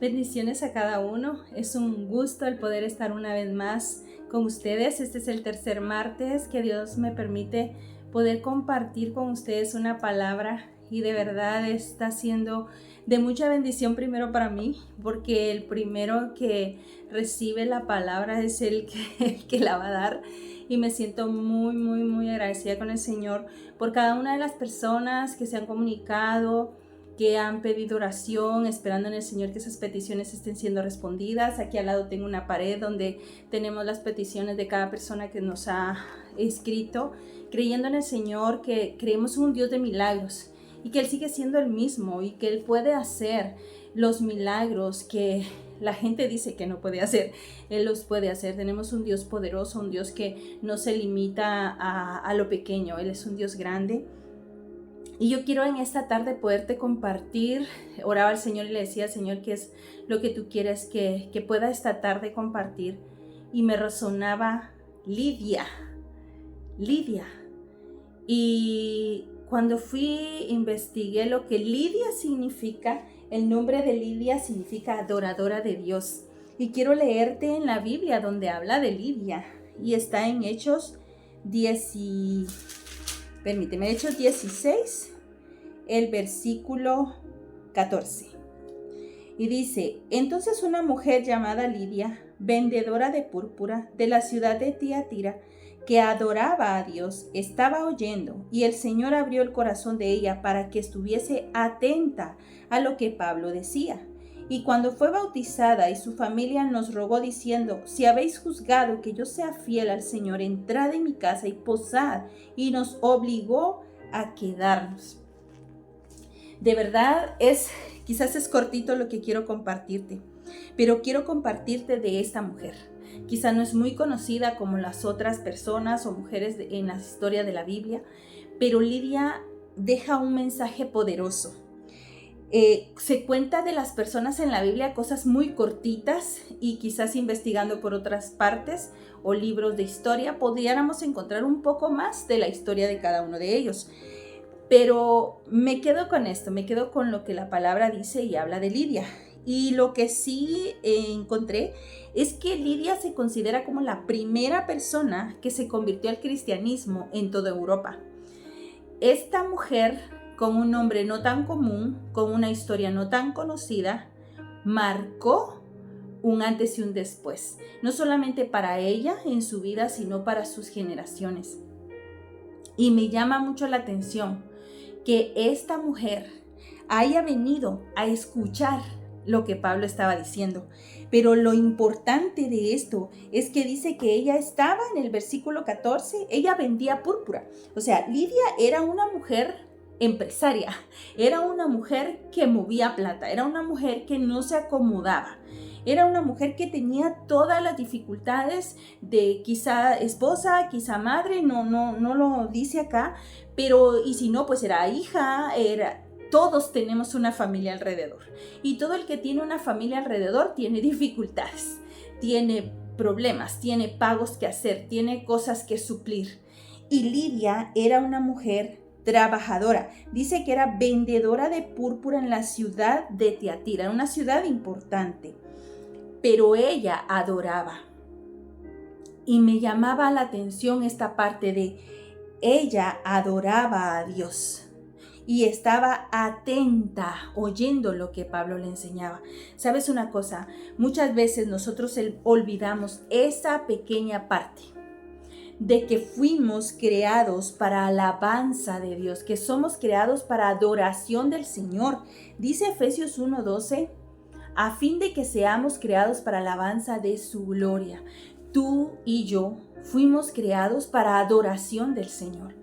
Bendiciones a cada uno. Es un gusto el poder estar una vez más con ustedes. Este es el tercer martes que Dios me permite poder compartir con ustedes una palabra, y de verdad está siendo de mucha bendición primero para mí, porque el primero que recibe la palabra es el que la va a dar. Y me siento muy agradecida con el Señor por cada una de las personas que se han comunicado, que han pedido oración, esperando en el Señor que esas peticiones estén siendo respondidas. Aquí al lado tengo una pared donde tenemos las peticiones de cada persona que nos ha escrito, creyendo en el Señor, que creemos en un Dios de milagros y que Él sigue siendo el mismo y que Él puede hacer los milagros que la gente dice que no puede hacer. Él los puede hacer. Tenemos un Dios poderoso, un Dios que no se limita a lo pequeño. Él es un Dios grande. Y yo quiero en esta tarde poderte compartir. Oraba al Señor y le decía al Señor qué es lo que tú quieres que pueda esta tarde compartir. Y me resonaba Lidia. Y cuando investigué lo que Lidia significa. El nombre de Lidia significa adoradora de Dios. Y quiero leerte en la Biblia donde habla de Lidia. Y está en Hechos 16, el versículo 14. Y dice: entonces una mujer llamada Lidia, vendedora de púrpura de la ciudad de Tiatira, que adoraba a Dios, estaba oyendo, y el Señor abrió el corazón de ella para que estuviese atenta a lo que Pablo decía. Y cuando fue bautizada y su familia nos rogó diciendo: si habéis juzgado que yo sea fiel al Señor, entrad en mi casa y posad, y nos obligó a quedarnos. De verdad quizás es cortito lo que quiero compartirte, pero quiero compartirte de esta mujer. Quizá no es muy conocida como las otras personas o mujeres en la historia de la Biblia, pero Lidia deja un mensaje poderoso. Se cuenta de las personas en la Biblia cosas muy cortitas, y quizás investigando por otras partes o libros de historia podríamos encontrar un poco más de la historia de cada uno de ellos. Pero me quedo con esto, me quedo con lo que la palabra dice y habla de Lidia. Y lo que sí encontré es que Lidia se considera como la primera persona que se convirtió al cristianismo en toda Europa. Esta mujer, con un nombre no tan común, con una historia no tan conocida, marcó un antes y un después, no solamente para ella en su vida, sino para sus generaciones. Y me llama mucho la atención que esta mujer haya venido a escuchar lo que Pablo estaba diciendo. Pero lo importante de esto es que dice que ella estaba en el versículo 14, ella vendía púrpura. O sea, Lidia era una mujer empresaria, era una mujer que movía plata, era una mujer que no se acomodaba. Era una mujer que tenía todas las dificultades de quizá esposa, quizá madre, no lo dice acá, pero y si no, pues era hija, todos tenemos una familia alrededor. Y todo el que tiene una familia alrededor tiene dificultades, tiene problemas, tiene pagos que hacer, tiene cosas que suplir. Y Lidia era una mujer trabajadora. Dice que era vendedora de púrpura en la ciudad de Tiatira, una ciudad importante. Pero ella adoraba. Y me llamaba la atención esta parte de ella adoraba a Dios y estaba atenta oyendo lo que Pablo le enseñaba. ¿Sabes una cosa? Muchas veces nosotros olvidamos esa pequeña parte de que fuimos creados para alabanza de Dios, que somos creados para adoración del Señor. Dice Efesios 1:12, a fin de que seamos creados para alabanza de su gloria. Tú y yo fuimos creados para adoración del Señor.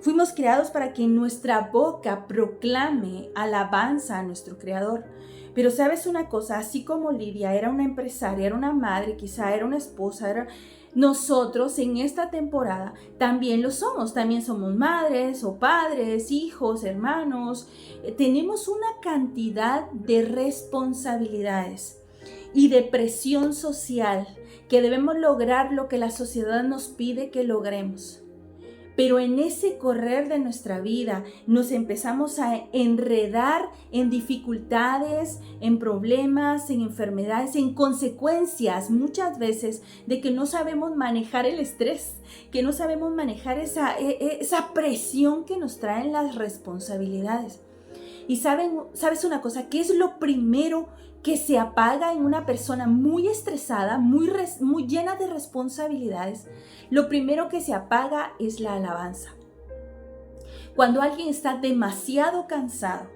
Fuimos creados para que nuestra boca proclame alabanza a nuestro Creador. Pero sabes una cosa, así como Lidia era una empresaria, era una madre, quizá era una esposa, nosotros en esta temporada también lo somos. También somos madres o padres, hijos, hermanos. Tenemos una cantidad de responsabilidades y de presión social que debemos lograr lo que la sociedad nos pide que logremos. Pero en ese correr de nuestra vida nos empezamos a enredar en dificultades, en problemas, en enfermedades, en consecuencias muchas veces de que no sabemos manejar el estrés, que no sabemos manejar esa presión que nos traen las responsabilidades. Y ¿sabes una cosa? ¿Qué es lo primero que se apaga en una persona muy estresada, muy llena de responsabilidades? Lo primero que se apaga es la alabanza. Cuando alguien está demasiado cansado,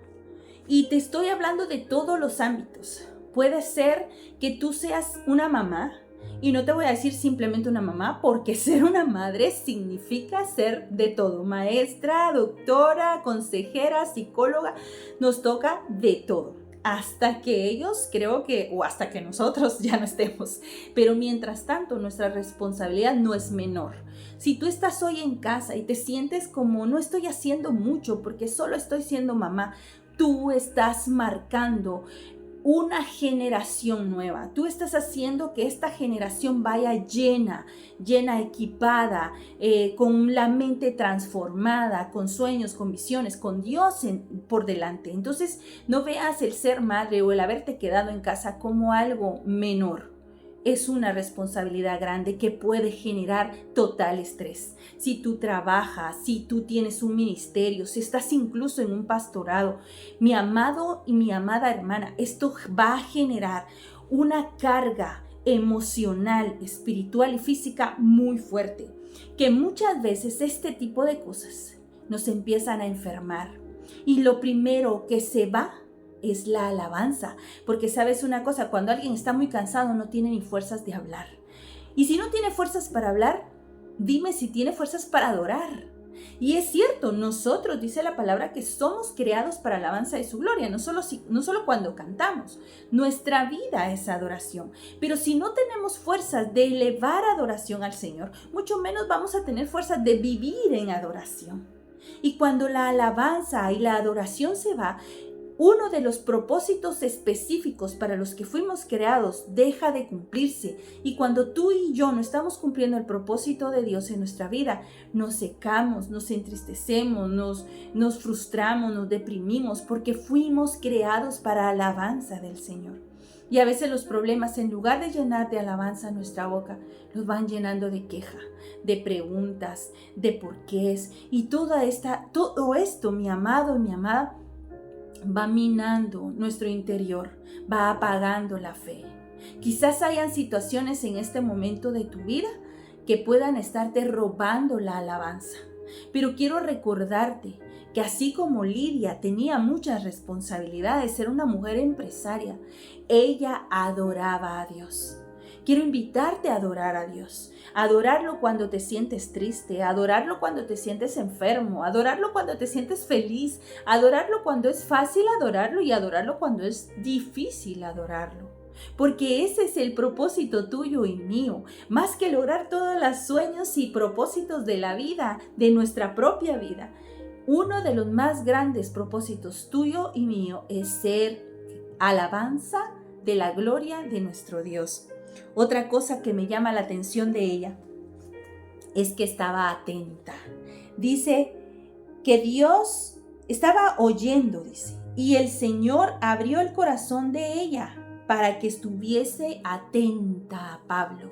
y te estoy hablando de todos los ámbitos, puede ser que tú seas una mamá, y no te voy a decir simplemente una mamá, porque ser una madre significa ser de todo. Maestra, doctora, consejera, psicóloga, nos toca de todo. Hasta que ellos o hasta que nosotros ya no estemos. Pero mientras tanto, nuestra responsabilidad no es menor. Si tú estás hoy en casa y te sientes como no estoy haciendo mucho porque solo estoy siendo mamá, tú estás marcando una generación nueva. Tú estás haciendo que esta generación vaya llena, equipada, con la mente transformada, con sueños, con visiones, con Dios por delante. Entonces, no veas el ser madre o el haberte quedado en casa como algo menor. Es una responsabilidad grande que puede generar total estrés. Si tú trabajas, si tú tienes un ministerio, si estás incluso en un pastorado, mi amado y mi amada hermana, esto va a generar una carga emocional, espiritual y física muy fuerte, que muchas veces este tipo de cosas nos empiezan a enfermar. Y lo primero que se va es la alabanza, porque sabes una cosa, cuando alguien está muy cansado no tiene ni fuerzas de hablar. Y si no tiene fuerzas para hablar, dime si tiene fuerzas para adorar. Y es cierto, nosotros, dice la palabra, que somos creados para alabanza de su gloria, no solo cuando cantamos. Nuestra vida es adoración. Pero si no tenemos fuerzas de elevar adoración al Señor, mucho menos vamos a tener fuerzas de vivir en adoración. Y cuando la alabanza y la adoración se va, uno de los propósitos específicos para los que fuimos creados deja de cumplirse. Y cuando tú y yo no estamos cumpliendo el propósito de Dios en nuestra vida, nos secamos, nos entristecemos, nos frustramos, nos deprimimos, porque fuimos creados para alabanza del Señor. Y a veces los problemas, en lugar de llenar de alabanza nuestra boca, los van llenando de queja, de preguntas, de porqués. Y todo esto, mi amado y mi amada, va minando nuestro interior, va apagando la fe. Quizás hayan situaciones en este momento de tu vida que puedan estarte robando la alabanza. Pero quiero recordarte que así como Lidia tenía muchas responsabilidades, era una mujer empresaria, ella adoraba a Dios. Quiero invitarte a adorar a Dios, adorarlo cuando te sientes triste, adorarlo cuando te sientes enfermo, adorarlo cuando te sientes feliz, adorarlo cuando es fácil adorarlo y adorarlo cuando es difícil adorarlo. Porque ese es el propósito tuyo y mío, más que lograr todos los sueños y propósitos de la vida, de nuestra propia vida. Uno de los más grandes propósitos tuyo y mío es ser alabanza de la gloria de nuestro Dios. Otra cosa que me llama la atención de ella es que estaba atenta. Dice que Dios estaba oyendo, dice, y el Señor abrió el corazón de ella para que estuviese atenta a Pablo.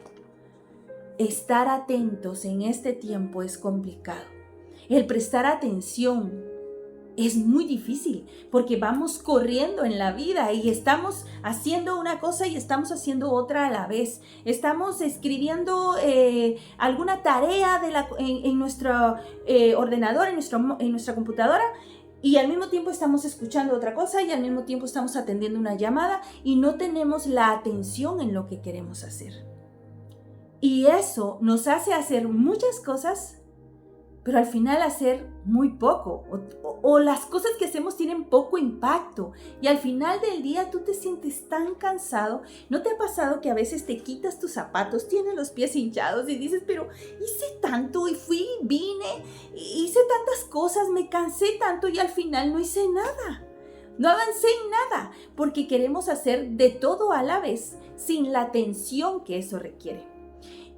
Estar atentos en este tiempo es complicado. El prestar atención es muy difícil porque vamos corriendo en la vida y estamos haciendo una cosa y estamos haciendo otra a la vez. Estamos escribiendo alguna tarea en nuestro ordenador, en nuestra computadora, y al mismo tiempo estamos escuchando otra cosa y al mismo tiempo estamos atendiendo una llamada y no tenemos la atención en lo que queremos hacer. Y eso nos hace hacer muchas cosas, pero al final hacer muy poco, o las cosas que hacemos tienen poco impacto, y al final del día tú te sientes tan cansado. ¿No te ha pasado que a veces te quitas tus zapatos, tienes los pies hinchados y dices, pero hice tanto y fui, vine, hice tantas cosas, me cansé tanto y al final no hice nada? No avancé en nada, porque queremos hacer de todo a la vez sin la atención que eso requiere.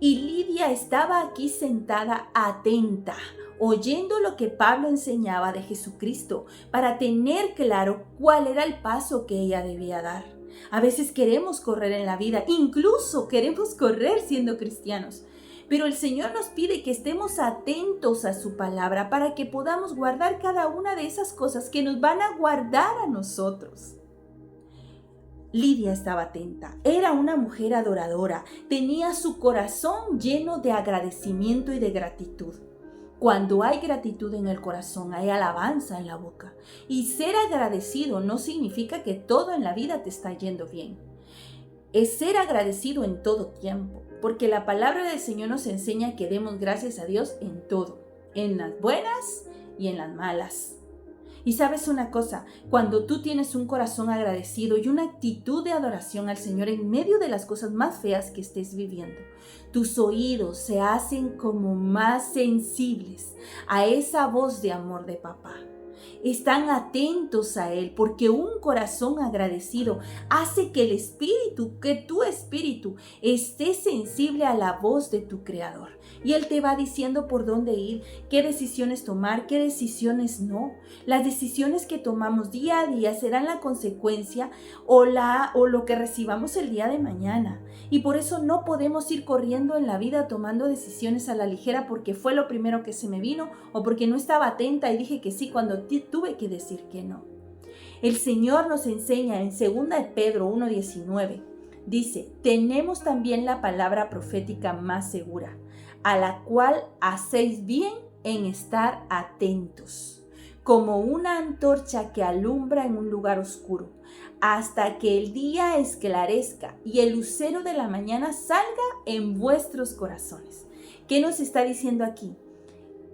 Y Lidia estaba aquí sentada atenta, oyendo lo que Pablo enseñaba de Jesucristo, para tener claro cuál era el paso que ella debía dar. A veces queremos correr en la vida, incluso queremos correr siendo cristianos. Pero el Señor nos pide que estemos atentos a su palabra para que podamos guardar cada una de esas cosas que nos van a guardar a nosotros. Lidia estaba atenta, era una mujer adoradora, tenía su corazón lleno de agradecimiento y de gratitud. Cuando hay gratitud en el corazón, hay alabanza en la boca. Y ser agradecido no significa que todo en la vida te está yendo bien. Es ser agradecido en todo tiempo, porque la palabra del Señor nos enseña que demos gracias a Dios en todo, en las buenas y en las malas. Y sabes una cosa, cuando tú tienes un corazón agradecido y una actitud de adoración al Señor en medio de las cosas más feas que estés viviendo, tus oídos se hacen como más sensibles a esa voz de amor de papá. Están atentos a Él, porque un corazón agradecido hace que tu espíritu esté sensible a la voz de tu Creador. Y Él te va diciendo por dónde ir, qué decisiones tomar, qué decisiones no. Las decisiones que tomamos día a día serán la consecuencia o lo que recibamos el día de mañana. Y por eso no podemos ir corriendo en la vida tomando decisiones a la ligera porque fue lo primero que se me vino o porque no estaba atenta y dije que sí cuando tuve que decir que no. El Señor nos enseña en 2 de Pedro 1:19. Dice, tenemos también la palabra profética más segura, a la cual hacéis bien en estar atentos, como una antorcha que alumbra en un lugar oscuro, hasta que el día esclarezca y el lucero de la mañana salga en vuestros corazones. ¿Qué nos está diciendo aquí?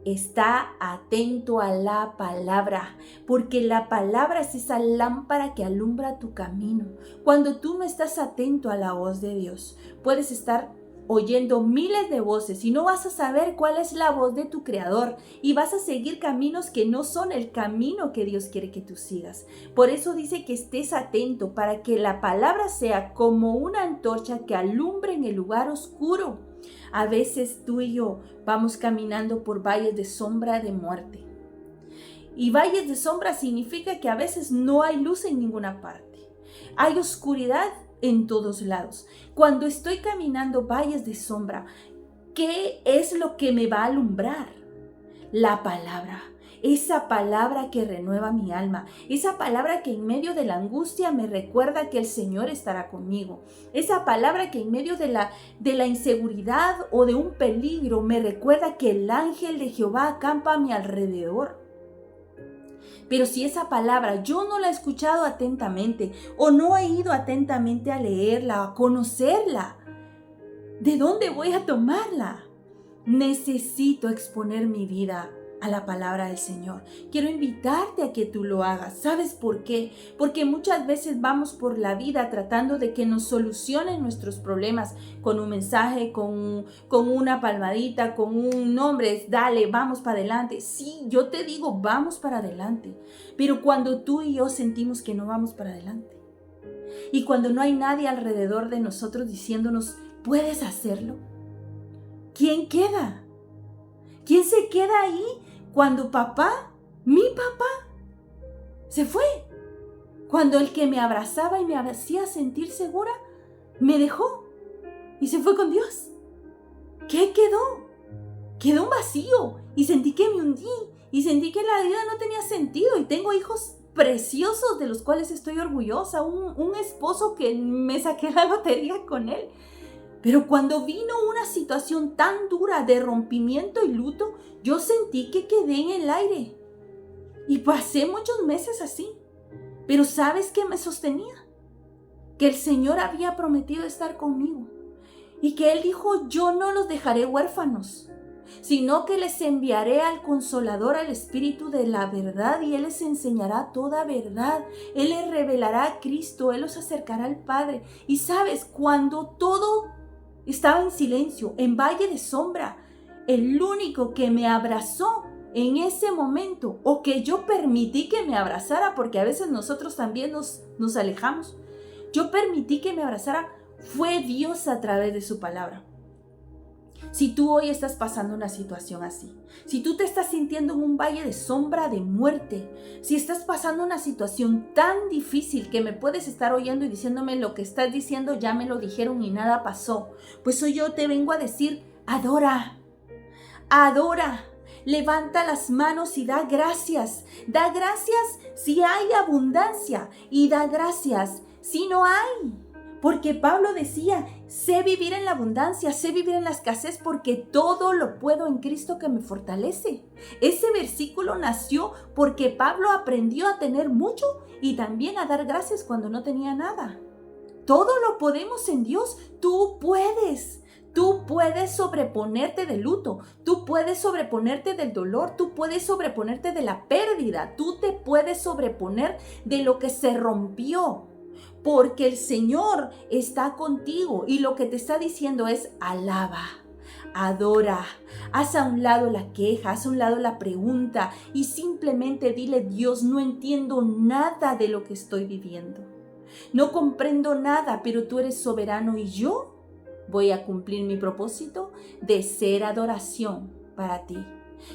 Está atento a la palabra, porque la palabra es esa lámpara que alumbra tu camino. Cuando tú no estás atento a la voz de Dios, puedes estar oyendo miles de voces y no vas a saber cuál es la voz de tu Creador y vas a seguir caminos que no son el camino que Dios quiere que tú sigas. Por eso dice que estés atento para que la palabra sea como una antorcha que alumbre en el lugar oscuro. A veces tú y yo vamos caminando por valles de sombra de muerte. Y valles de sombra significa que a veces no hay luz en ninguna parte. Hay oscuridad en todos lados. Cuando estoy caminando valles de sombra, ¿qué es lo que me va a alumbrar? La palabra. Esa palabra que renueva mi alma, esa palabra que en medio de la angustia me recuerda que el Señor estará conmigo, esa palabra que en medio de la inseguridad o de un peligro me recuerda que el ángel de Jehová acampa a mi alrededor. Pero si esa palabra yo no la he escuchado atentamente o no he ido atentamente a leerla, a conocerla, ¿de dónde voy a tomarla? Necesito exponer mi vida a la palabra del Señor. Quiero invitarte a que tú lo hagas. ¿Sabes por qué? Porque muchas veces vamos por la vida tratando de que nos solucionen nuestros problemas con un mensaje, con una palmadita, con un nombre, dale, vamos para adelante. Sí, yo te digo, vamos para adelante. Pero cuando tú y yo sentimos que no vamos para adelante y cuando no hay nadie alrededor de nosotros diciéndonos, ¿puedes hacerlo? ¿Quién queda? ¿Quién se queda ahí cuando mi papá, se fue? Cuando el que me abrazaba y me hacía sentir segura, me dejó y se fue con Dios. ¿Qué quedó? Quedó un vacío y sentí que me hundí y sentí que la vida no tenía sentido y tengo hijos preciosos de los cuales estoy orgullosa, un esposo que me saqué la lotería con él. Pero cuando vino una situación tan dura de rompimiento y luto, yo sentí que quedé en el aire. Y pasé muchos meses así. Pero ¿sabes qué me sostenía? Que el Señor había prometido estar conmigo. Y que Él dijo, yo no los dejaré huérfanos, sino que les enviaré al Consolador, al Espíritu de la verdad, y Él les enseñará toda verdad. Él les revelará a Cristo, Él los acercará al Padre. Y sabes, cuando todo estaba en silencio, en valle de sombra, el único que me abrazó en ese momento, o que yo permití que me abrazara, porque a veces nosotros también nos alejamos, yo permití que me abrazara, fue Dios a través de su palabra. Si tú hoy estás pasando una situación así, si tú te estás sintiendo en un valle de sombra de muerte, si estás pasando una situación tan difícil que me puedes estar oyendo y diciéndome lo que estás diciendo ya me lo dijeron y nada pasó, pues hoy yo te vengo a decir, adora, adora. Levanta las manos y da gracias. Da gracias si hay abundancia y da gracias si no hay. Porque Pablo decía, sé vivir en la abundancia, sé vivir en la escasez porque todo lo puedo en Cristo que me fortalece. Ese versículo nació porque Pablo aprendió a tener mucho y también a dar gracias cuando no tenía nada. Todo lo podemos en Dios. Tú puedes. Tú puedes sobreponerte del luto, tú puedes sobreponerte del dolor, tú puedes sobreponerte de la pérdida, tú te puedes sobreponer de lo que se rompió, porque el Señor está contigo y lo que te está diciendo es alaba, adora, haz a un lado la queja, haz a un lado la pregunta y simplemente dile, Dios, no entiendo nada de lo que estoy viviendo, no comprendo nada, pero tú eres soberano y yo voy a cumplir mi propósito de ser adoración para ti.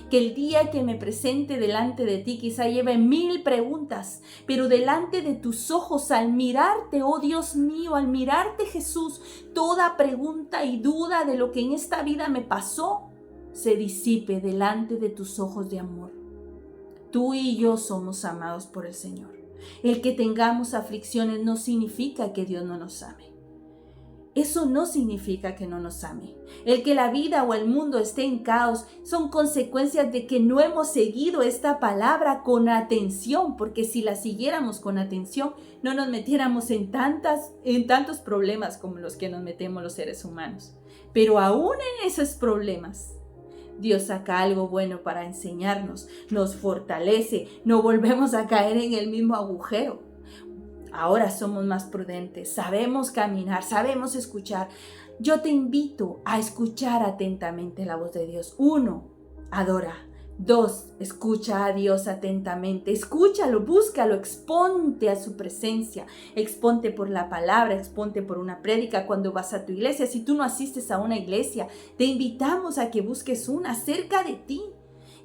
Que el día que me presente delante de ti quizá lleve 1000 preguntas, pero delante de tus ojos al mirarte, oh Dios mío, al mirarte Jesús, toda pregunta y duda de lo que en esta vida me pasó se disipe delante de tus ojos de amor. Tú y yo somos amados por el Señor. El que tengamos aflicciones no significa que Dios no nos ame. Eso no significa que no nos ame. El que la vida o el mundo esté en caos son consecuencias de que no hemos seguido esta palabra con atención, porque si la siguiéramos con atención, no nos metiéramos en tantos problemas como los que nos metemos los seres humanos. Pero aún en esos problemas, Dios saca algo bueno para enseñarnos, nos fortalece, no volvemos a caer en el mismo agujero. Ahora somos más prudentes, sabemos caminar, sabemos escuchar. Yo te invito a escuchar atentamente la voz de Dios. 1, adora. 2, escucha a Dios atentamente. Escúchalo, búscalo, exponte a su presencia. Exponte por la palabra, exponte por una prédica cuando vas a tu iglesia. Si tú no asistes a una iglesia, te invitamos a que busques una cerca de ti.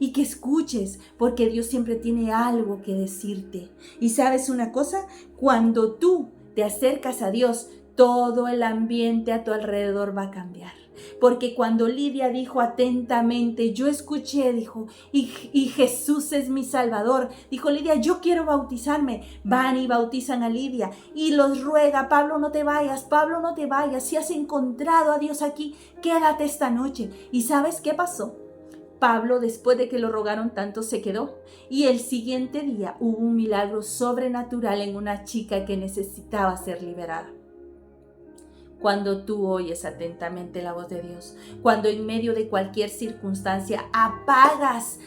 Y que escuches, porque Dios siempre tiene algo que decirte. Y ¿sabes una cosa? Cuando tú te acercas a Dios, todo el ambiente a tu alrededor va a cambiar. Porque cuando Lidia dijo atentamente, yo escuché, dijo, y Jesús es mi Salvador. Dijo Lidia, yo quiero bautizarme. Van y bautizan a Lidia y los ruega, Pablo, no te vayas, Pablo, no te vayas. Si has encontrado a Dios aquí, quédate esta noche. ¿Y sabes qué pasó? Pablo, después de que lo rogaron tanto, se quedó. Y el siguiente día hubo un milagro sobrenatural en una chica que necesitaba ser liberada. Cuando tú oyes atentamente la voz de Dios, cuando en medio de cualquier circunstancia apagas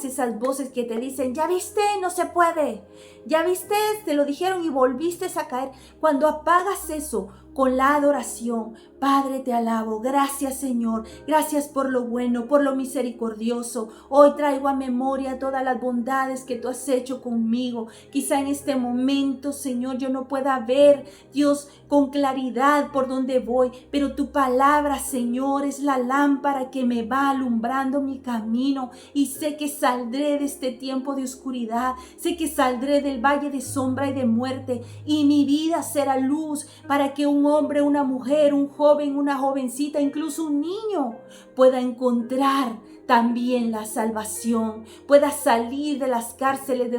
esas voces que te dicen, ya viste, no se puede, ya viste, te lo dijeron y volviste a caer. Cuando apagas eso con la adoración, Padre, te alabo, gracias Señor, gracias por lo bueno, por lo misericordioso. Hoy traigo a memoria todas las bondades que tú has hecho conmigo. Quizá en este momento, Señor, yo no pueda ver, Dios, con claridad por dónde voy, pero tu palabra, Señor, es la lámpara que me va alumbrando mi camino y sé que saldré de este tiempo de oscuridad, sé que saldré del valle de sombra y de muerte y mi vida será luz para que un hombre, una mujer, un joven, una jovencita, incluso un niño pueda encontrar también la salvación, pueda salir de las cárceles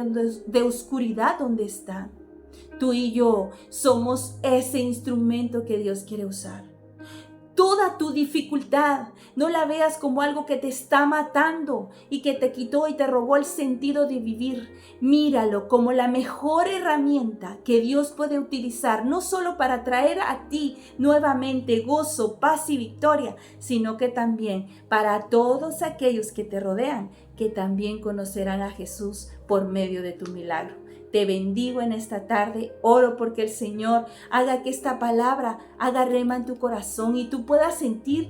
de oscuridad donde están. Tú y yo somos ese instrumento que Dios quiere usar. Toda tu dificultad, no la veas como algo que te está matando y que te quitó y te robó el sentido de vivir. Míralo como la mejor herramienta que Dios puede utilizar, no solo para traer a ti nuevamente gozo, paz y victoria, sino que también para todos aquellos que te rodean, que también conocerán a Jesús por medio de tu milagro. Te bendigo en esta tarde, oro porque el Señor haga que esta palabra haga rema en tu corazón y tú puedas sentir,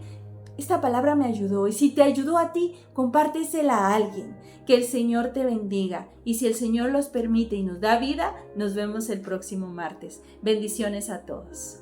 esta palabra me ayudó. Y si te ayudó a ti, compártesela a alguien. Que el Señor te bendiga. Y si el Señor los permite y nos da vida, nos vemos el próximo martes. Bendiciones a todos.